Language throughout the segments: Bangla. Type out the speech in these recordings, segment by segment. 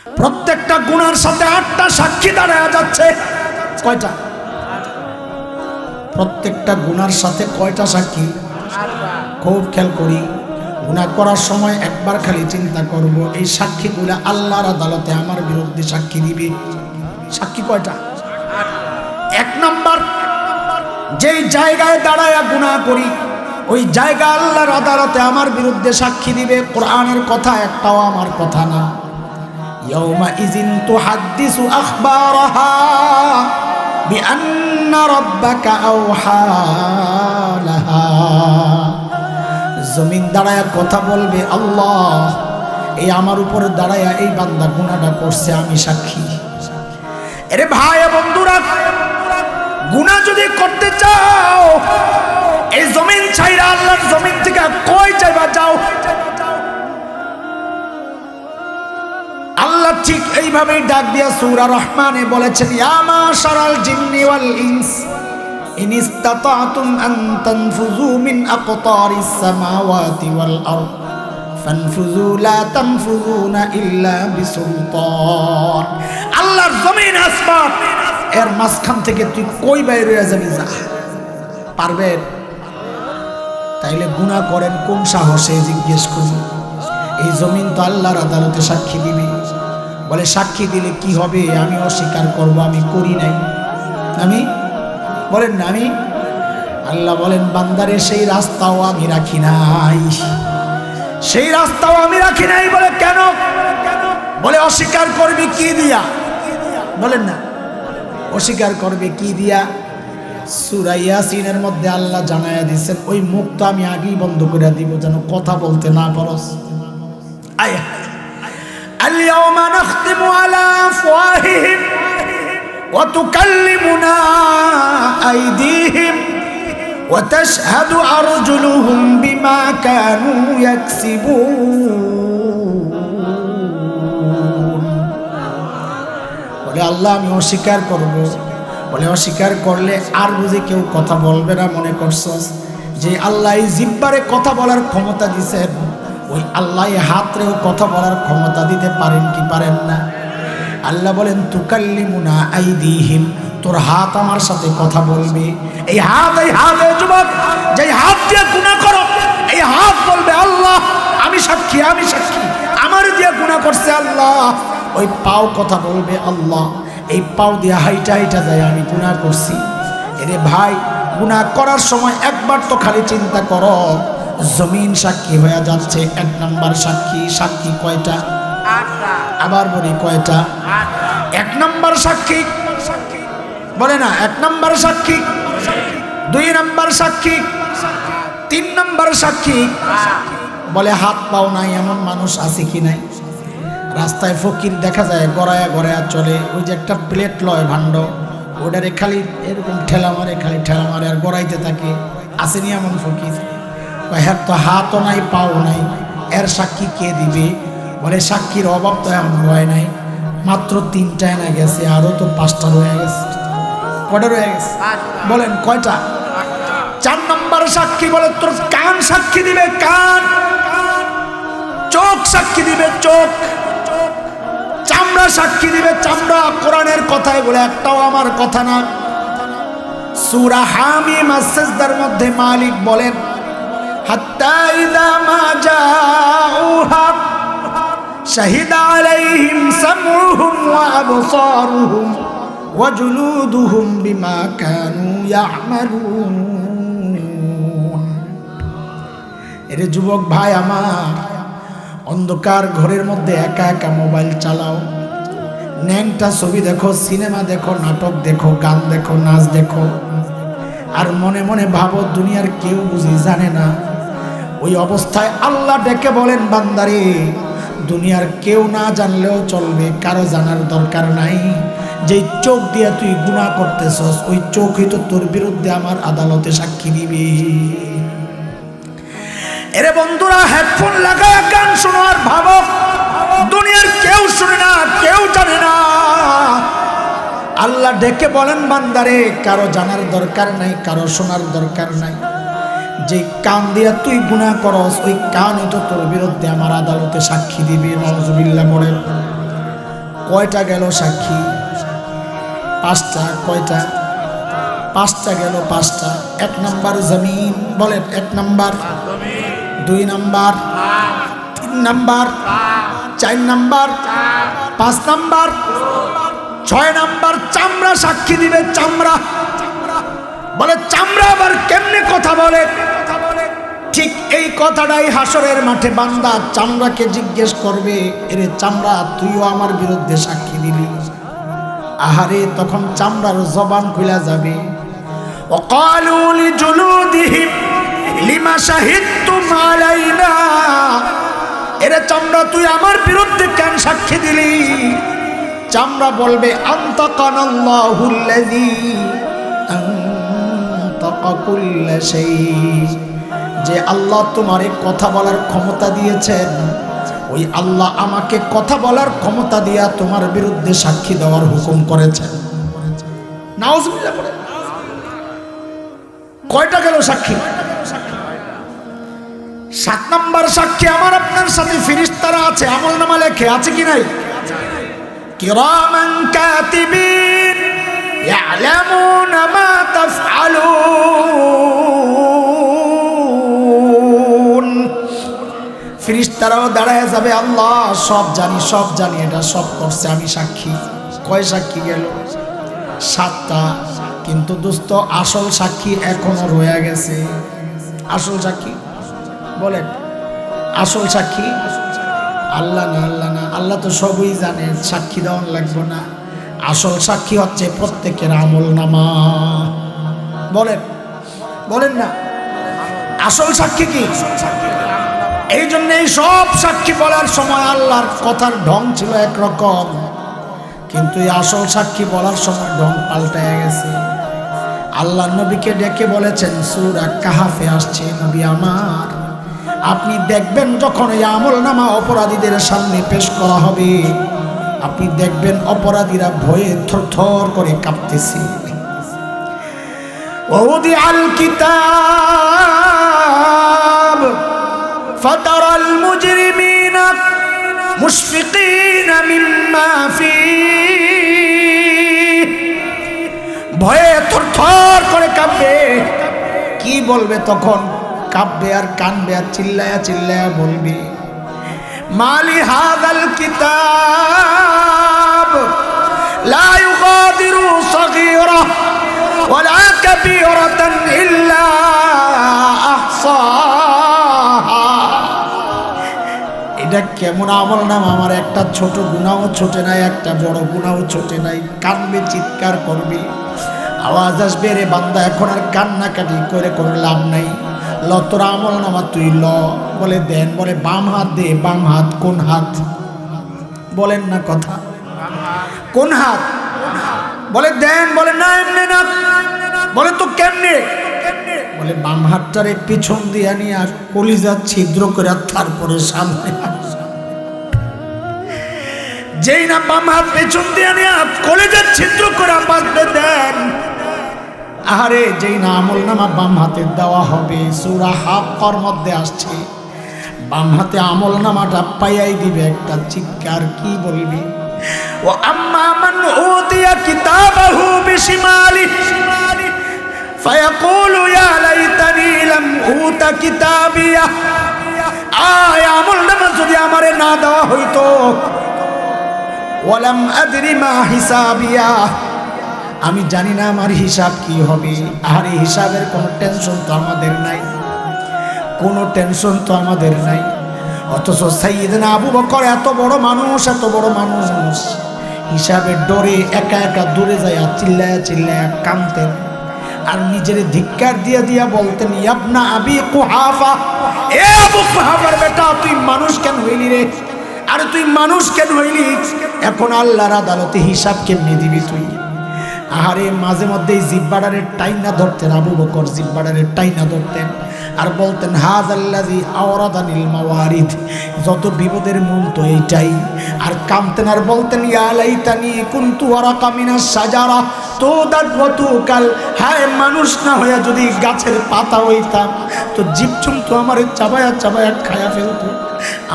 প্রত্যেকটা গুনার সাথে 8টা সাক্ষী দাঁড়ায় যাচ্ছে। কয়টা? প্রত্যেকটা গুনার সাথে কয়টা সাক্ষী? খুব খেয়াল করি। গুনাহ করার সময় একবার খালি চিন্তা করব, এই সাক্ষীগুলো আল্লাহর আদালতে আমার বিরুদ্ধে সাক্ষী দিবে। সাক্ষী কয়টা? 1 নাম্বার, যেই জায়গায় দাঁড়ায়া গুনাহ করি ওই জায়গা আল্লাহর আদালতে আমার বিরুদ্ধে সাক্ষী দিবে। কোরআনের কথা একটাও আমার কথা না। ইয়াউমা ইযিন তুহাদ্দিসু আখবারাহা বিআন্না রাব্বাকা আওহা লাহা। জমিন দাঁড়ায়া কথা বলবে, আল্লাহ এই আমার উপরে দাঁড়ায়া এই বান্দা গুনাহটা করছে, আমি সাক্ষী। আরে ভাই বন্ধুরা, গুনাহ যদি করতে চাও এই জমিন ছাইরা আল্লাহর জমিন থেকে কই যাইবা যাও। আল্লাহ ঠিক এইভাবেই ডাক দিয়া সূরা রহমানে বলেছেন, ইয়া মাশারাল জিন্নি ওয়াল ইনস ইন ইসতাতাতুম আন তানফুযু মিন আকতারিস সামাওয়াতি ওয়াল আরদ ফানফুযু লা তানফুযুনা ইল্লা বিসুলতান। আল্লাহর জমিন আসমান এর মাঝখান থেকে তুই কই বাইরে হয়ে যাবি, যা পারবেন? তাইলে গুনাহ করেন কোন সাহসে জিজ্ঞেস করুন। এই জমিন তো আল্লাহর আদালতে সাক্ষী দিবে। বলে সাক্ষী দিলে কি হবে? আমি অস্বীকার করব, আমি করি নাই। আমি বলেন না, আমি আল্লাহ বলেন বান্দারে সেই রাস্তাও আমি রাখি নাই, সেই রাস্তাও আমি রাখি নাই। বলে কেন? বলে অস্বীকার করবি কি দিয়া? বলেন না, অস্বীকার করবে কি দিয়া? সূরা ইয়াসিনের মধ্যে আল্লাহ জানায়া দিয়েছেন, ওই মুখ তো আমি আগেই বন্ধ করে দিব যেন কথা বলতে না পারস। আয়া আল ইয়াউমা নাখতিমু আলা আফওয়াহিহিম ওয়া তুকাল্লিমুনা আইদিহিম ওয়া তাশহাদু আরজুলুহুম বিমা কানু ইয়াকসিবুন। বলে আল্লাহ আমি অস্বীকার করব। বলে অস্বীকার করলে আর বুঝে কেউ কথা বলবে না মনে করছস? যে আল্লাহ এই জিহ্বারে কথা বলার ক্ষমতা দিয়েছেন, ওই আল্লাহ হাতরেও কথা বলার ক্ষমতা দিতে পারেন কি পারেন না? আল্লাহ বলেন তুকাল্লিমুনা আইদিহিম, তোর হাত আমার সাথে কথা বলবে। এই হাত যুবক, যে হাত দিয়ে গুনাহ করো এই হাত বলবে আল্লাহ আমি সাক্ষী, আমি সাক্ষী, আমার দিয়ে গুনাহ করছে আল্লাহ। ওই পাও কথা বলবে আল্লাহ এই পাও দিয়ে হাইটা হাইটা যায় আমি গুনাহ করছি। এরে ভাই, গুনাহ করার সময় একবার তো খালি চিন্তা করো, জমিন সাক্ষী হয়ে যাচ্ছে। 1 নাম্বার সাক্ষী। সাক্ষী কয়টা? 8টা। আবার বলি কয়টা? 1 নাম্বার সাক্ষী বলে না, 1 নাম্বার সাক্ষী, 2 নাম্বার সাক্ষী, 3 নাম্বার সাক্ষী। বলে হাত পাও নাই এমন মানুষ আছে কি নাই? রাস্তায় ফকির দেখা যায় গড়ায়া গড়ায়া চলে, ওই যে একটা প্লেট লয় ভাণ্ড, ওটারে খালি এরকম ঠেলা মারে, খালি ঠেলা মারে আর গড়াইতে থাকে। আসেনি এমন ফকির? হ্যাঁ, তো হাতও নাই পাও নাই, এর সাক্ষী কে দিবে? বলে সাক্ষীর অভাব তো এমন হয় নাই, মাত্র 3টা না গেছে, আরো তো 5টা রয়ে গেছে। কয়টা রয়ে গেছে? বলেন কয়টা? 4 নম্বর সাক্ষী। বলে তোর কান সাক্ষী দিবে, কান। চোখ সাক্ষী দিবে, চোখ। চামড়া সাক্ষী দিবে, চামড়া। কোরআনের কথায় বলে একটাও আমার কথা না। সূরা হামিম আস-সাজদার মধ্যে মালিক বলেন, হাত্তা ইযা মা জাউহা শাহিদা আলাইহিম সামউহুম ওয়া আবসারুহুম ওয়া জুলুদুহুম বিমা কানু ইয়ামালুন। এরে যুবক ভাই আমার, অন্ধকার ঘরের মধ্যে একা একা মোবাইল চালাও, ন্যাংটা ছবি দেখো, সিনেমা দেখো, নাটক দেখো, গান দেখো, নাচ দেখো, আর মনে মনে ভাবো দুনিয়ার কেউ বুঝি জানে না। ওই অবস্থায় আল্লাহ ডেকে বলেন, বান্দারে দুনিয়ার কেউ না জানলেও চলবে, কারো জানার দরকার নাই। যে চোখ দিয়ে তুই গুনাহ করতেছস ওই চোখই তো তোর বিরুদ্ধে আমার আদালতে সাক্ষী দিবে। এরে বন্ধুরা, হেডফোন লাগায় গান শোনো আর ভাবো দুনিয়ার কেউ শুনে না, কেউ জানে না। আল্লাহ ডেকে বলেন, বান্দারে কারো জানার দরকার নাই, কারো শোনার দরকার নাই। যে কান দিয়া তুই গুনাহ করস ওই কানই তো তোর বিরুদ্ধে আমার আদালতে সাক্ষী দিবে। নাউজুবিল্লাহ বলেন। কয়টা গেল সাক্ষী? পাঁচটা। কয়টা? পাঁচটা গেল, পাঁচটা। এক নাম্বার জমিন, বলেন এক নাম্বার, দুই নাম্বার, তিন নাম্বার, চার নাম্বার, পাঁচ নাম্বার, ছয় নাম্বার চামড়া সাক্ষী দিবে। চামড়া বলে, চামড়া আবার কেমনে কথা বলে? ঠিক এই কথাটাই হাসরের মাঠে বান্দা চামড়াকে জিজ্ঞেস করবে, এরে চামড়া, তুইও আমার বিরুদ্ধে সাক্ষী দিলি। আহারে, তখন চামড়ার জবান খুলে যাবে। ওয়াকালু লিজুলুদিহিম লিমা শাহিদতুম আলাইনা, এরে চামড়া, তুই আমার বিরুদ্ধে কেন সাক্ষী দিলি? চামড়া বলবে, আনতাকানাল্লাহুল্লাযী আনতাকা কুল্লা শাই, যে আল্লাহ তোমারে কথা বলার ক্ষমতা দিয়েছেন, ওই আল্লাহ আমাকে কথা বলার ক্ষমতা দিয়া তোমার বিরুদ্ধে সাক্ষী দেওয়ার হুকুম করেছেন। নাউজুবিল্লাহ পড়ে। কয়টা গেল সাক্ষী? সাত নাম্বার সাক্ষী আমার আপনার সাথে ফেরেশতারা আছে, আমলনামা লেখে, আছে কি নাই? কিরামান কাতিবিন ইয়ালামুনা মা তাফআলুন। ফেরেশতারাও দাঁড়ায় যাবে, আল্লাহ সব জানি, সব জানি, এটা সব করছে, আমি সাক্ষী। কয় সাক্ষী গেল? সাতটা। কিন্তু দোস্ত, আসল সাক্ষী এখনো রয়ে গেছে। আসল সাক্ষী বলেন, আসল সাক্ষী আল্লাহ না, আল্লাহ না, আল্লাহ তো সবই জানে, সাক্ষী দেওয়ান লাগবে না। আসল সাক্ষী হচ্ছে প্রত্যেকের আমলনামা। বলেন, বলেন না, আসল সাক্ষী কি? এই জন্য এই সব সাক্ষী বলার সময় আল্লাহর কথার ঢং ছিল একরকম, কিন্তু এই আসল সাক্ষী বলার সময় ঢং পাল্টায় গেছে। আল্লাহ নবীকে ডেকে বলেছেন, সূরা কাহাফে আসছে, নবী আমার, আপনি দেখবেন যখন এই আমলনামা অপরাধীদের সামনে পেশ করা হবে, আপনি দেখবেন অপরাধীরা ভয়ে থরথর করে কাঁপতেছে। ওয়াউদিআল কিতাব ফাতারাল মুজরিমিনা মুশফিকিনা মিম্মা ফীহি, ভয়ে থরথর করে কাঁপবে। কি বলবে তখন? কাঁপবে আর কানবে আর চিল্লায়া চিল্লায়া বলবে, মালি হাযাল কিতাব লা ইউগাদিরু সগীরা ওয়ালা কাবীরাতান ইল্লা আহসাহা। এটা কেমন আমলনামা? আমার একটা ছোট গুনাহ ছোটে নাই, একটা বড় গুনাহ ছোটে নাই। কানবে, চিৎকার করবে, আওয়াজ আসবে, রে বান্দা, এখন আর কান্নাকাটি করে কোনো লাভ নাই, ল তোর আমলনামা তুই ল। বলে দেন, বলে বাম হাত দে। বাম হাত কোন হাত? বলেন না কথা, কোন হাত? বলে দেন, বলে না এমনি না। বলে তো কেমনে? বলে বাম হাতটারে পিছন দিয়া নিয়ে আর কলিজা ছিদ্র করে তারপরে সামনে। যেই না বাম হাত পেছন দিয়ে নিয়ে কলিজা ছিদ্র করে বাঁধবে দেন, আরে যেই না আমলনামা বাম হাতে দেওয়া হবে, সূরা হাক্কার মধ্যে আসছে, বাম হাতে আমলনামাটা পাইয়াই দিবে একটা চিৎকার। কি বলবি? ও আম্মা মান উতিয়া কিতাবাহু বিশিমালি ফায়াকুলু ইয়া লাইতানি লাম উতা কিতাবিয়া। আয় আমলনামা যদি আমারে না দেওয়া হইতো, ওয়ালাম আদরি মা হিসাবিয়া, আমি জানি না আমার হিসাব কি হবে। আর এই হিসাবের কোনো টেনশন তো আমাদের নাই, কোনো টেনশন তো আমাদের নাই। অথচ সাইয়েদনা আবু বকর এত বড় মানুষ, এত বড় মানুষ, হিসাবের ডরে একা একা দূরে যায় চিল্লায়া চিল্লায়া কাঁদতেন, আর নিজের ধিক্কার দিয়া দিয়া বলতেন, ইবনা আবি কুহাফা, এ আবু কুহাফার বেটা, তুই মানুষ কেন হইলি রে? আরে তুই মানুষ কেন হইলি? এখন আল্লাহর আদালতে হিসাব কেমনি দিবি তুই? আহারে, মাঝে মধ্যেই জিব্বাডারে টাইনা ধরতেন আবু বকর, জিব্বাডারে টাইনা ধরতেন আর বলতেন, হাযাল্লাযী আওরাদানিল মাওয়ারিদ, যত বিপদের মূল তো এইটাই। আর কামতেন আর বলতেন, ইয়া লাইতানি কুনতু ওয়ারাকা মিনাশ শাজারা তুদাদ ওয়া তুকাল, হায় মানুষ না হইয়া যদি গাছের পাতা হইতাম তো জীবজন্তু আমারে চাবায়া চাবায়া খায়া ফেলতো,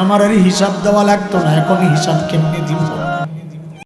আমার আর হিসাব দেওয়া লাগতো না। এখন হিসাব কেমনে দিব?